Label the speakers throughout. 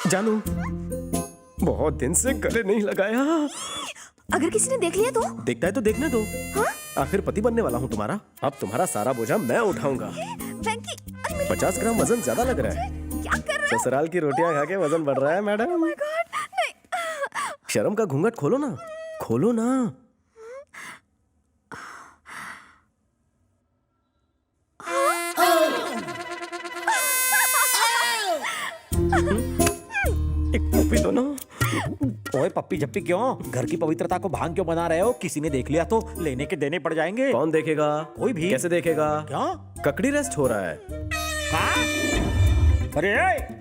Speaker 1: जानू, बहुत दिन से गले नहीं लगाया।
Speaker 2: अगर किसी ने देख लिया तो?
Speaker 1: देखता है तो देखने दो।
Speaker 2: हाँ?
Speaker 1: आखिर पति बनने वाला हूँ तुम्हारा। अब तुम्हारा सारा बोझा मैं उठाऊंगा।
Speaker 2: वेंकी, अरे मेरी
Speaker 1: 50 ग्राम वजन ज्यादा लग रहा है।
Speaker 2: क्या कर रहे हो?
Speaker 1: ससुराल की रोटियां खा के वजन बढ़ रहा है मैडम।
Speaker 2: Oh my God, नहीं।
Speaker 1: शर्म का घूंघट खोलो ना, खोलो ना। एक पप्पी दो ना।
Speaker 3: ओए पप्पी झप्पी क्यों? घर की पवित्रता को भांग क्यों बना रहे हो? किसी ने देख लिया तो लेने के देने पड़ जाएंगे।
Speaker 1: कौन देखेगा?
Speaker 3: कोई भी।
Speaker 1: कैसे देखेगा?
Speaker 3: क्या?
Speaker 1: ककड़ी रेस्ट हो रहा है।
Speaker 3: हाँ? अरे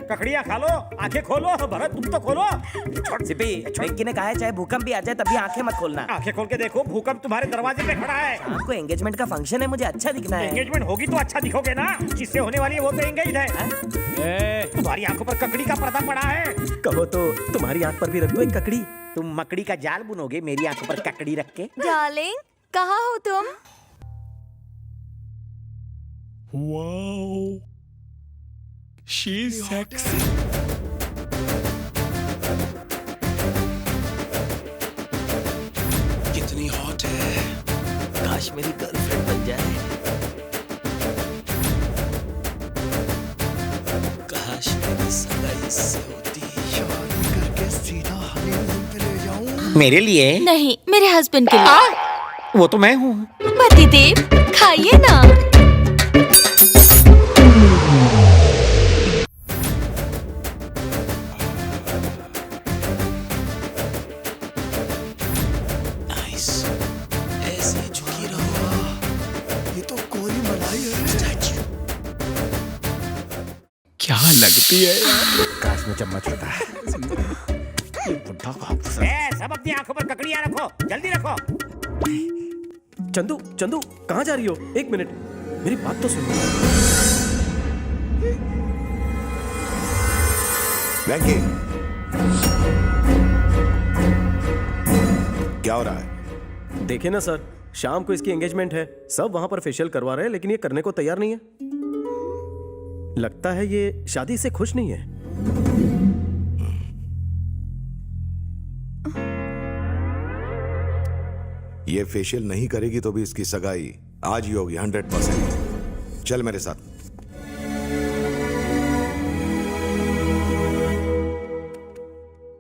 Speaker 3: ककड़ियाँ खा लो, आंखें खोलो। भरत तुम तो खोलो।
Speaker 4: सिपी, वेंकी ने कहा है चाहे भूकंप भी आ जाए तभी आंखें मत खोलना।
Speaker 3: आंखें खोल के देखो, भूकंप तुम्हारे दरवाजे पे खड़ा है।
Speaker 4: शाम को एंगेजमेंट का फंक्शन है, मुझे अच्छा दिखना है।
Speaker 3: एंगेजमेंट होगी तो अच्छा दिखोगे ना। जिससे होने वाली है वो तो एंगेज है। तुम्हारी आंखों पर ककड़ी का पर्दा पड़ा है।
Speaker 1: कहो तो तुम्हारी आंख पर भी रख दो एक ककड़ी।
Speaker 3: तुम मकड़ी का जाल बुनोगे मेरी आंखों पर ककड़ी रख के?
Speaker 2: डार्लिंग, कहाँ हो तुम?
Speaker 5: Wow, she's sexy. कितनी हॉट है।
Speaker 4: काश मेरी गर्लफ्रेंड बन जाए।
Speaker 5: काश मेरी सगाई इससे होती। शादी करके सीधा हनीमून पे ले जाऊं।
Speaker 3: मेरे लिए?
Speaker 2: नहीं, मेरे हस्बैंड के लिए।
Speaker 3: वो तो मैं हूँ।
Speaker 2: पतिदेव, खाइए ना।
Speaker 5: नाइस, ऐसे झुकी रहो। ये तो कोरी मलाई है। स्टैचू क्या लगती है यार।
Speaker 3: काश में चम्मच होता है। ये बुढ़ा सब अपनी आंखों पर ककड़ियाँ रखो, जल्दी रखो।
Speaker 1: चंदू, चंदू कहाँ जा रही हो? एक मिनट, मेरी बात तो सुनो।
Speaker 6: वेंकी, क्या हो रहा है?
Speaker 1: देखे ना सर, शाम को इसकी एंगेजमेंट है। सब वहां पर फेशियल करवा रहे हैं, लेकिन ये करने को तैयार नहीं है। लगता है ये शादी से खुश नहीं है।
Speaker 6: ये फेशियल नहीं करेगी तो भी इसकी सगाई आज ही होगी 100%। चल मेरे साथ।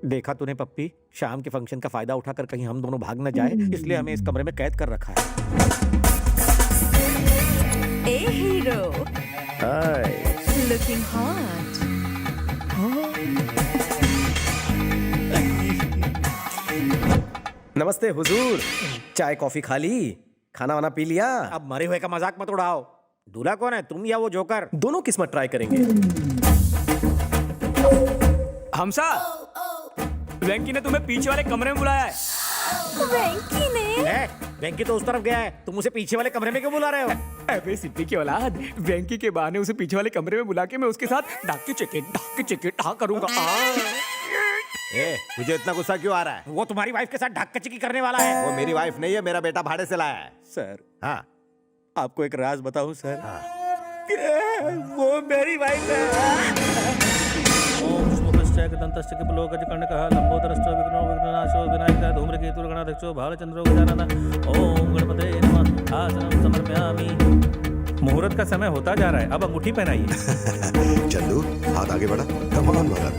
Speaker 3: देखा तूने पप्पी, शाम के फंक्शन का फायदा उठाकर कहीं हम दोनों भाग न जाए, इसलिए हमें इस कमरे में कैद कर रखा है।
Speaker 2: ए हीरो,
Speaker 1: हाय।
Speaker 2: Looking hot.
Speaker 1: नमस्ते हुजूर, चाय कॉफी खा ली? खाना वाना पी लिया?
Speaker 3: अब मरे हुए का मजाक मत उड़ाओ। दूल्हा कौन है, तुम या वो जोकर?
Speaker 1: दोनों किस्मत ट्राई करेंगे।
Speaker 7: हमसा, वेंकी ने तुम्हें पीछे वाले कमरे में बुलाया है।
Speaker 2: वेंकी ने?
Speaker 3: वेंकी तो उस तरफ गया है, तुम उसे पीछे वाले कमरे में क्यों बुला रहे हो?
Speaker 7: अबे सिप्पी की औलाद, वेंकी के बहाने उसे पीछे वाले कमरे में बुला के मैं उसके साथ ढाके चेके ढा करूंगा।
Speaker 8: तुझे इतना गुस्सा क्यों आ रहा है?
Speaker 3: वो तुम्हारी वाइफ के साथ ढक्कचकी करने वाला है।
Speaker 8: वो मेरी वाइफ नहीं है, मेरा बेटा भाड़े से लाया है।
Speaker 3: सर,
Speaker 8: हाँ,
Speaker 3: आपको एक राज बताऊं सर? वो मेरी वाइफ है। मुहूर्त का समय होता जा रहा है, अब अंगूठी पहनाइए।
Speaker 6: चंदू, हाथ आगे बढ़ा। Come on Bharat.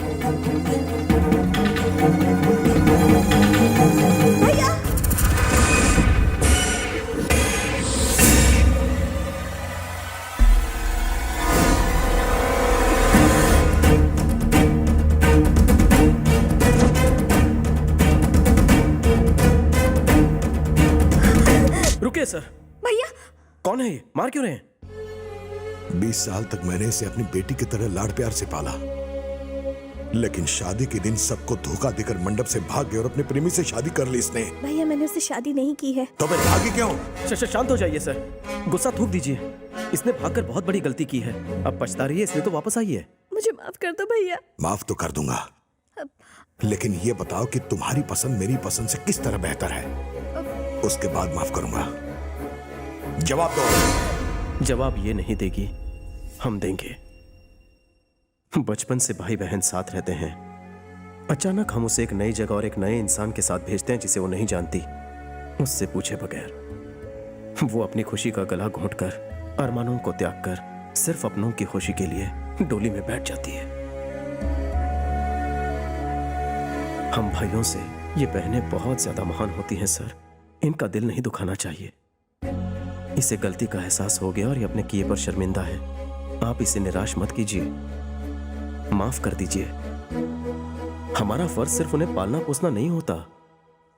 Speaker 1: रुकिए सर।
Speaker 2: भैया,
Speaker 1: कौन है ये? मार क्यों रहे हैं?
Speaker 6: 20 साल तक मैंने इसे अपनी बेटी की तरह लाड़ प्यार से पाला, लेकिन शादी के दिन सबको धोखा देकर मंडप से भाग गया और अपने प्रेमी से शादी कर ली इसने।
Speaker 2: भैया मैंने उससे शादी नहीं की है।
Speaker 6: तो मैं भागी क्यों?
Speaker 1: शांत हो जाइए सर, गुस्सा थूक दीजिए। इसने भागकर बहुत बड़ी गलती की है, अब पछता रही है, इसलिए तो वापस आई है।
Speaker 2: मुझे माफ कर दो भैया।
Speaker 6: माफ तो कर दूंगा, लेकिन ये बताओ कि तुम्हारी पसंद मेरी पसंद से किस तरह बेहतर है, उसके बाद माफ करूंगा। जवाब दो।
Speaker 1: जवाब ये नहीं देगी, हम देंगे। बचपन से भाई बहन साथ रहते हैं, अचानक हम उसे एक नई जगह और एक नए इंसान के साथ भेजते हैं जिसे वो नहीं जानती, उससे पूछे बगैर। वो अपनी खुशी का गला घोंटकर, अरमानों को त्याग कर, सिर्फ अपनों की खुशी के लिए डोली में बैठ जाती है। हम भाइयों से ये बहनें बहुत ज्यादा महान होती हैं सर, इनका दिल नहीं दुखाना चाहिए। इसे गलती का एहसास हो गया और ये अपने किए पर शर्मिंदा है। आप इसे निराश मत कीजिए, माफ कर दीजिए। हमारा फर्ज सिर्फ उन्हें पालना पोसना नहीं होता,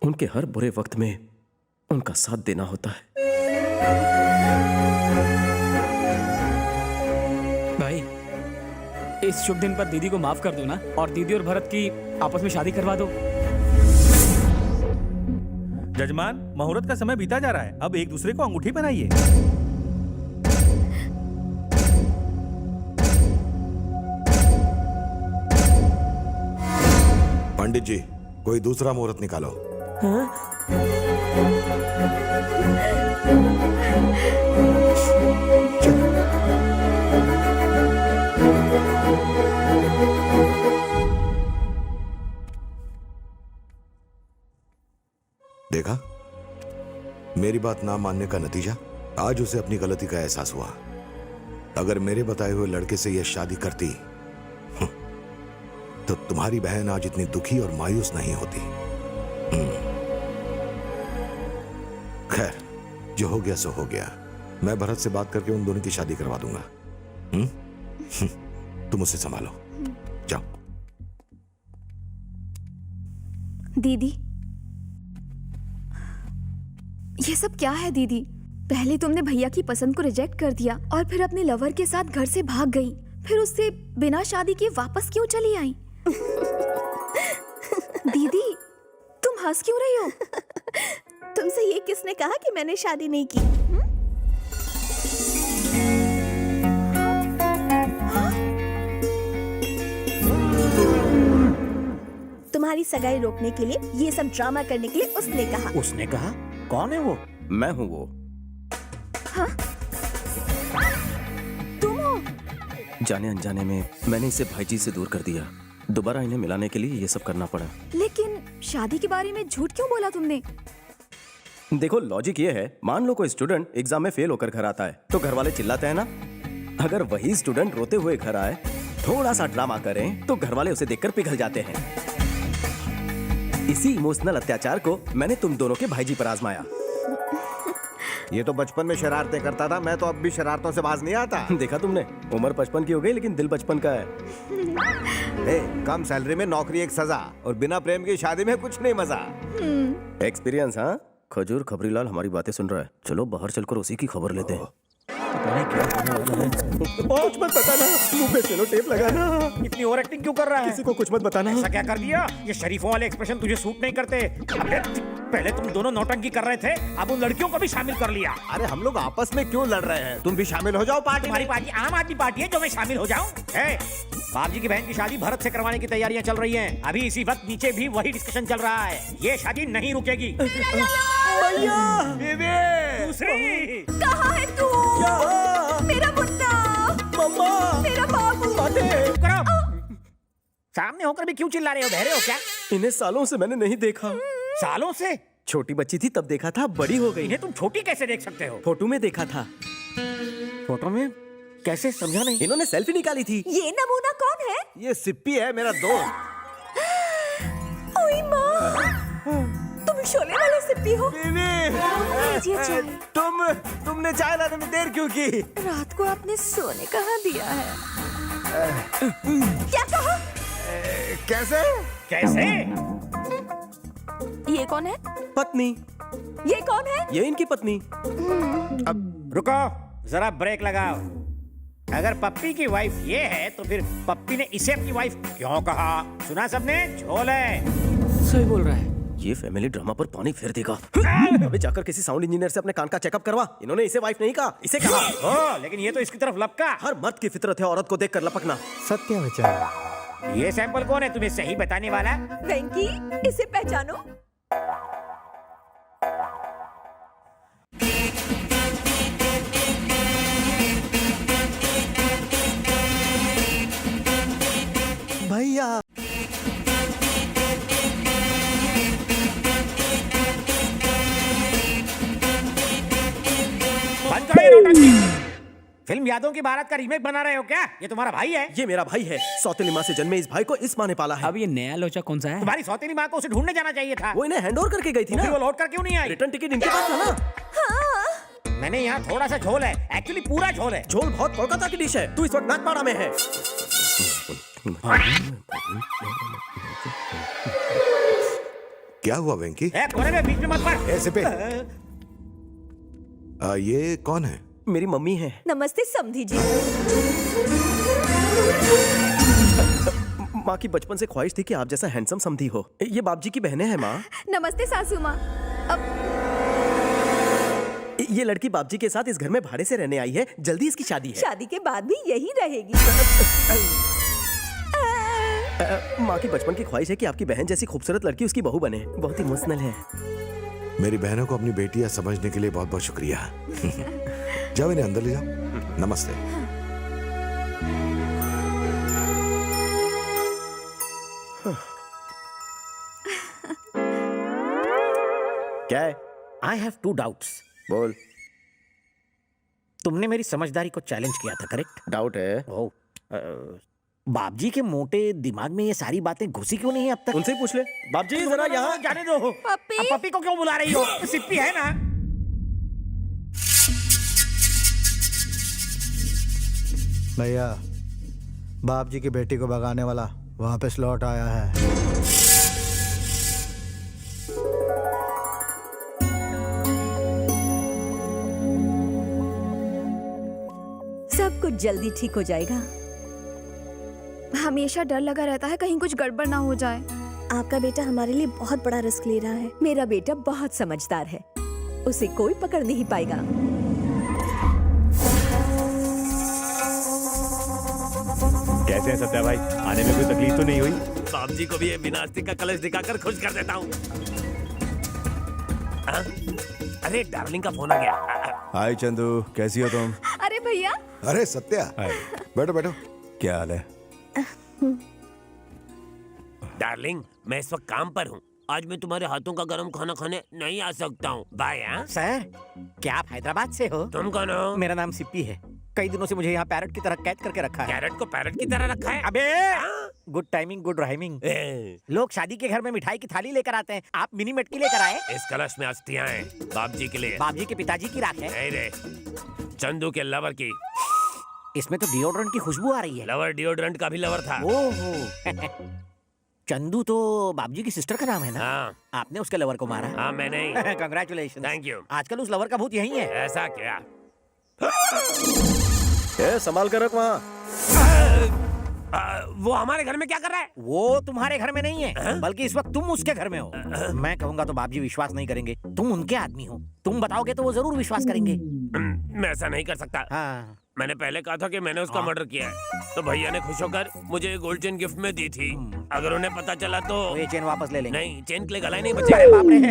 Speaker 1: उनके हर बुरे वक्त में उनका साथ देना होता है।
Speaker 7: भाई, इस शुभ दिन पर दीदी को माफ कर दो ना, और दीदी और भरत की आपस में शादी करवा दो।
Speaker 9: जजमान, मुहूर्त का समय बीता जा रहा है, अब एक दूसरे को अंगूठी पहनाइए।
Speaker 6: पंडित जी, कोई दूसरा मुहूर्त निकालो। देखा, मेरी बात ना मानने का नतीजा? आज उसे अपनी गलती का एहसास हुआ। अगर मेरे बताए हुए लड़के से यह शादी करती तो तुम्हारी बहन आज इतनी दुखी और मायूस नहीं होती। खैर, जो हो गया सो हो गया। मैं भरत से बात करके उन दोनों की शादी करवा दूंगा। तुम उसे संभालो, जाओ।
Speaker 2: दीदी, ये सब क्या है दीदी? पहले तुमने भैया की पसंद को रिजेक्ट कर दिया और फिर अपने लवर के साथ घर से भाग गई, फिर उससे बिना शादी किए वापस क्यों चली आई? दीदी, तुम हंस क्यों रही हो? तुमसे ये किसने कहा कि मैंने शादी नहीं की? तुम्हारी सगाई रोकने के लिए, ये सब ड्रामा करने के लिए उसने कहा।
Speaker 3: उसने कहा? कौन है वो?
Speaker 1: मैं हूं वो।
Speaker 2: हाँ? तुम हो?
Speaker 1: जाने अनजाने में मैंने इसे भाई जी से दूर कर दिया। दोबारा इन्हें मिलाने के लिए ये सब करना पड़ा।
Speaker 2: लेकिन शादी के बारे में झूठ क्यों बोला तुमने?
Speaker 1: देखो, लॉजिक ये है, मान लो कोई स्टूडेंट एग्जाम में फेल होकर घर आता है तो घर वाले चिल्लाते हैं ना। अगर वही स्टूडेंट रोते हुए घर आए, थोड़ा सा ड्रामा करें तो घर वाले उसे देखकर पिघल जाते हैं। इसी इमोशनल अत्याचार को मैंने तुम दोनों के भाईजी पर आजमाया।
Speaker 8: ये तो बचपन में शरारतें करता था, मैं तो अब भी शरारतों से बाज नहीं आता।
Speaker 1: देखा तुमने, उम्र 55 की हो गई लेकिन दिल बचपन का है।
Speaker 8: कम सैलरी में नौकरी एक सजा, और बिना प्रेम की शादी में कुछ नहीं मजा।
Speaker 1: एक्सपीरियंस? हाँ, खजूर खबरीलाल हमारी बातें सुन रहा है। चलो बाहर चलकर उसी की खबर लेते हैं। कुछ मत बताना, मुंह पे सेलो टेप लगाना।
Speaker 3: इतनी ओवर एक्टिंग क्यों कर रहा है?
Speaker 1: किसी को कुछ मत बताना।
Speaker 3: ऐसा क्या कर दिया? ये शरीफों वाले एक्सप्रेशन तुझे सूट नहीं करते। अबे, पहले तुम दोनों नौटंकी कर रहे थे, अब उन लड़कियों को भी शामिल कर लिया।
Speaker 8: अरे हम लोग आपस में क्यों लड़ रहे हैं? तुम भी शामिल हो जाओ पार्टी
Speaker 3: तुम्हारी
Speaker 8: में।
Speaker 3: पार्टी आम आदमी पार्टी है जो मैं शामिल हो जाऊं? बाबजी की बहन की शादी भरत से करवाने की तैयारियां चल रही हैं। अभी इसी वक्त नीचे भी वही डिस्कशन चल रहा है। ये शादी नहीं रुकेगी। दूसरी
Speaker 2: कहाँ है तू? मेरा मुन्ना, मेरा बाबू।
Speaker 3: चुप करो। सामने होकर भी क्यों चिल्ला रहे हो? बहरे हो क्या?
Speaker 1: इन्हें सालों से मैंने नहीं देखा।
Speaker 3: सालों से?
Speaker 1: छोटी बच्ची थी तब देखा था, बड़ी हो गई।
Speaker 3: इन्हें तुम छोटी कैसे देख सकते हो?
Speaker 1: फोटो में देखा था।
Speaker 3: फोटो में कैसे? समझा नहीं।
Speaker 1: इन्होंने सेल्फी निकाली थी।
Speaker 2: ये नमूना कौन है?
Speaker 8: ये सिप्पी है, मेरा दोस्त।
Speaker 2: ओए माँ, तुम शोले वाले सिप्पी हो? लीजिए चाय।
Speaker 8: तुमने चाय लाने में देर क्यों की?
Speaker 2: रात को आपने सोने कहाँ दिया है? क्या कहा?
Speaker 8: कैसे?
Speaker 3: कैसे?
Speaker 2: ये कौन है?
Speaker 1: पत्नी।
Speaker 2: ये कौन है?
Speaker 1: ये इनकी पत्नी।
Speaker 3: अब रुको, जरा ब्रेक लगाओ। अगर पप्पी की वाइफ ये है तो फिर पप्पी ने इसे अपनी वाइफ क्यों कहा? सुना सबने? झोल है।
Speaker 7: सही बोल रहा है।
Speaker 1: ये फैमिली ड्रामा पर पानी फेर देगा। अबे जाकर किसी साउंड इंजीनियर से अपने कान का चेकअप करवा। इन्होंने इसे वाइफ नहीं कहा, इसे कहा।
Speaker 3: ओ, लेकिन ये तो इसकी तरफ लपका।
Speaker 1: हर मर्द की फितरत है औरत को देखकर लपकना।
Speaker 8: सत्य विचार।
Speaker 3: ये सैंपल कौन है तुम्हें सही बताने वाला?
Speaker 2: वेंकी, इसे पहचानो।
Speaker 8: भैया
Speaker 3: फिल्म यादों की बारात का रीमेक बना रहे हो क्या? ये तुम्हारा भाई है?
Speaker 1: ये मेरा भाई है। सौतेली माँ से जन्मे इस भाई को इस माँ ने पाला है।
Speaker 7: अब ये नया लोचा कौन सा है?
Speaker 3: तुम्हारी सौतेली माँ को उसे ढूंढने जाना चाहिए था।
Speaker 1: वो इन्हें हैंडओवर करके गई थी
Speaker 3: फिर
Speaker 1: ना।
Speaker 3: वो लौट कर क्यों नहीं आई?
Speaker 1: रिटर्न टिकट इनके पास था ना।
Speaker 3: मैंने यहाँ थोड़ा सा झोल है, एक्चुअली पूरा झोल है।
Speaker 1: झोल बहुत कोलकाता की डिश है। तू इस वक्त नागपाड़ा में है।
Speaker 6: क्या हुआ वेंकी?
Speaker 3: कोने में बीच में मत पड़।
Speaker 6: ऐसे पे ये कौन है?
Speaker 1: मेरी मम्मी है।
Speaker 10: नमस्ते समधी जी।
Speaker 1: माँ की बचपन से ख्वाहिश थी कि आप जैसा हैंडसम समधी हो। ये बाप जी की बहनें हैं माँ।
Speaker 2: नमस्ते सासू माँ।
Speaker 1: ये लड़की बाप जी के साथ इस घर में भाड़े से रहने आई है। जल्दी इसकी शादी है।
Speaker 10: शादी के बाद भी यही रहेगी।
Speaker 1: माँ की बचपन की ख्वाहिश है कि आपकी बहन जैसी खूबसूरत लड़की उसकी बहू बने। बहुत ही इमोशनल है।
Speaker 6: मेरी बहनों को अपनी बेटियां समझने के लिए बहुत बहुत शुक्रिया। जाओ इन्हें अंदर ले जाओ। नमस्ते।
Speaker 1: क्या है?
Speaker 3: I have 2 doubts.
Speaker 1: बोल।
Speaker 3: तुमने मेरी समझदारी को चैलेंज किया था, करेक्ट?
Speaker 1: डाउट है।
Speaker 3: ओह, बाप जी के मोटे दिमाग में ये सारी बातें घुसी क्यों नहीं है अब तक?
Speaker 1: उनसे ही पूछ ले। बाप जी जरा यहाँ।
Speaker 3: जाने दो।
Speaker 2: पप्पी।
Speaker 3: अब पप्पी को क्यों बुला रही हो? सिप्पी है ना।
Speaker 11: भैया, बाप जी की बेटी को भगाने वाला वापस लौट आया है।
Speaker 10: सब कुछ जल्दी ठीक हो जाएगा।
Speaker 2: हमेशा डर लगा रहता है कहीं कुछ गड़बड़ ना हो जाए।
Speaker 10: आपका बेटा हमारे लिए बहुत बड़ा रिस्क ले रहा है। मेरा बेटा बहुत समझदार है, उसे कोई पकड़ नहीं पाएगा।
Speaker 9: कैसे हैं सत्या भाई? आने में कोई तकलीफ तो नहीं हुई?
Speaker 1: बाप जी को भी ये विनाशती का कलश दिखाकर खुश कर देता हूँ। अरे डार्लिंग का फोन आ गया।
Speaker 8: हाय चंदू, कैसी हो तुम?
Speaker 2: अरे भैया।
Speaker 6: अरे सत्या, बैठो बैठो।
Speaker 8: क्या हाल है?
Speaker 1: डार्लिंग, मैं इस वक्त काम पर हूँ। आज मैं तुम्हारे हाथों का गरम खाना खाने नहीं आ सकता हूँ। बाय।
Speaker 3: सर, क्या आप हैदराबाद से हो?
Speaker 1: तुम कौन हो?
Speaker 3: मेरा नाम सिप्पी है। कई दिनों से मुझे यहाँ पैरट की तरह कैद करके रखा है।
Speaker 1: कैरेट को पैरट की तरह रखा है?
Speaker 3: अबे, गुड टाइमिंग गुड राइमिंग। लोग शादी के घर में मिठाई की थाली लेकर आते हैं, आप मिनी मटकी लेकर आए।
Speaker 1: इस कलश में अस्थियां हैं बाप जी के लिए।
Speaker 3: बाप जी के पिताजी की राख है।
Speaker 1: नहीं रे, चंदू के लवर की।
Speaker 3: इसमें तो डिओड्रेंट की खुशबू आ रही है।
Speaker 1: लवर डिओड्रेंट का भी लवर था।
Speaker 3: ओहो। चंदू तो बाप जी की सिस्टर का नाम है ना?
Speaker 1: हाँ।
Speaker 3: आपने उसके लवर को मारा?
Speaker 1: हाँ, मैं नहीं।
Speaker 3: कंग्रेचुलेशन।
Speaker 1: Thank you.
Speaker 3: आजकल उस लवर का भूत यही है।
Speaker 1: ऐसा क्या?
Speaker 8: संभाल कर रख वहाँ।
Speaker 1: वो हमारे घर में क्या कर रहा है?
Speaker 3: वो तुम्हारे घर में नहीं है, बल्कि इस वक्त तुम उसके घर में हो। मैं कहूंगा तो बाप जी विश्वास नहीं करेंगे। तुम उनके आदमी हो, तुम बताओगे तो वो जरूर विश्वास करेंगे।
Speaker 1: मैं ऐसा नहीं कर सकता।
Speaker 3: हाँ।
Speaker 1: मैंने पहले कहा था कि मैंने उसका मर्डर किया है, तो भैया ने खुश होकर मुझे गोल्ड चेन गिफ्ट में दी थी। अगर उन्हें पता चला तो
Speaker 3: ये चेन वापस ले लेंगे।
Speaker 1: नहीं, चेन के लिए गला ही नहीं बचेगा।
Speaker 3: बाप रे।